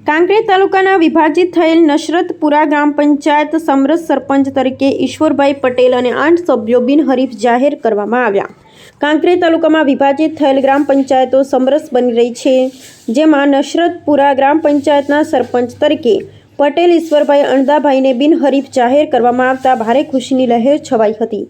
કાંકરેજ તાલુકાના વિભાજિત થયેલ નશરતપુરા ગ્રામ પંચાયત સમરસ સરપંચ તરીકે ઈશ્વરભાઈ પટેલ અને 8 સભ્યો બિનહરીફ જાહેર કરવામાં આવ્યા। કાંકરેજ તાલુકામાં વિભાજિત થયેલ ગ્રામ પંચાયતો સમરસ બની રહી છે, જેમાં નશરતપુરા ગ્રામ પંચાયતના સરપંચ તરીકે પટેલ ઈશ્વરભાઈ અણદાભાઈને બિનહરીફ જાહેર કરવામાં આવતા ભારે ખુશીની લહેર છવાઈ હતી।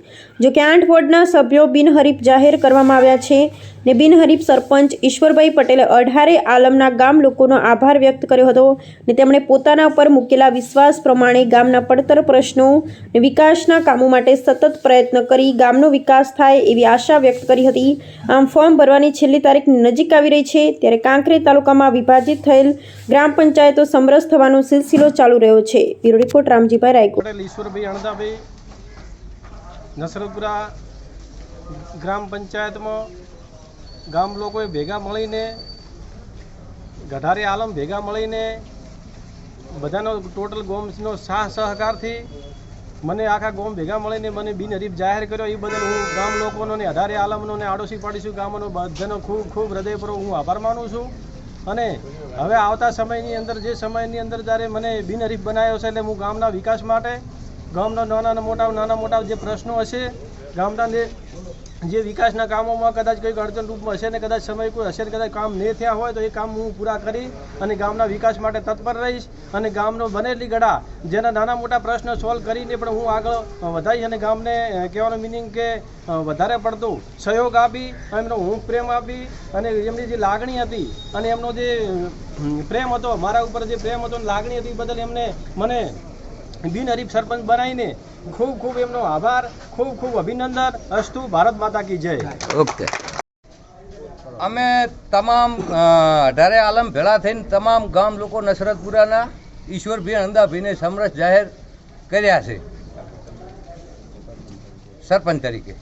જોકે 8 વોર્ડના સભ્યો બિનહરીફ જાહેર કરવામાં આવ્યા છે ને બિનહરીફ સરપંચ ઈશ્વરભાઈ પટેલે અઢારે આલમના ગામ લોકોનો આભાર વ્યક્ત કર્યો હતો ને તેમણે પોતાના ઉપર મૂકેલા વિશ્વાસ પ્રમાણે ગામના પડતર પ્રશ્નો ને વિકાસના કામો માટે સતત પ્રયત્ન કરી ગામનો વિકાસ થાય એવી આશા વ્યક્ત કરી હતી। આમ ફોર્મ ભરવાની છેલ્લી તારીખ નજીક આવી રહી છે, ત્યારે કાંકરેજ તાલુકામાં વિભાજિત થયેલ ગ્રામ પંચાયતો સમરસ થવાનો સિલસિલો ચાલુ રહ્યો છે। Bureau report Ramjibhai Raikot. પટેલ ઈશ્વરભાઈ અણદાભાઈ નશરતપુરા ગ્રામ પંચાયતમાં ગામ લોકોએ ભેગા મળીને ગઢારી આલમ ભેગા મળીને બધાનો ટોટલ ગોમનો સહકારથી મને આખા ગોમ ભેગા મળીને મને બિનહરીફ જાહેર કર્યો। એ બદલ હું ગામ લોકોનો ને અઢારે આલમનો ને આડોશી પાડોશી ગામોનો બધાનો ખૂબ ખૂબ હૃદયપૂર્વક હું આભાર માનું છું। અને હવે આવતા સમયની અંદર જ્યારે મને બિનહરીફ બનાવ્યો છે, એટલે હું ગામના વિકાસ માટે ગામના નાના મોટા જે પ્રશ્નો હશે, ગામના જે વિકાસના કામોમાં કદાચ કંઈક અડચણરૂપમાં હશે ને કદાચ સમય કોઈ હશે ને કદાચ કામ નહીં થયા હોય તો એ કામ હું પૂરા કરી અને ગામના વિકાસ માટે તત્પર રહીશ અને ગામનો બનેલી ગળા જેના નાના મોટા પ્રશ્ન સોલ્વ કરીને પણ હું આગળ વધારીશ અને ગામને કહેવાનો મિનિંગ કે વધારે પડતો સહયોગ આપી, એમનો હું પ્રેમ આપી અને એમની જે લાગણી હતી અને એમનો જે પ્રેમ હતો મારા ઉપર જે પ્રેમ હતો લાગણી હતી બદલ એમને મને બિનહરીફ સરપંચ બનાવીને ખૂબ ખૂબ એમનો આભાર, ખૂબ ખૂબ અભિનંદન। અસ્તુ, ભારત માતા કી જય। ઓકે, અમે તમામ અઢારે આલમ ભેળા થઈને તમામ ગામ લોકો નશરતપુરાના ઈશ્વરભાઈ અણદાભાઈને સમરસ જાહેર કર્યા છે સરપંચ તરીકે।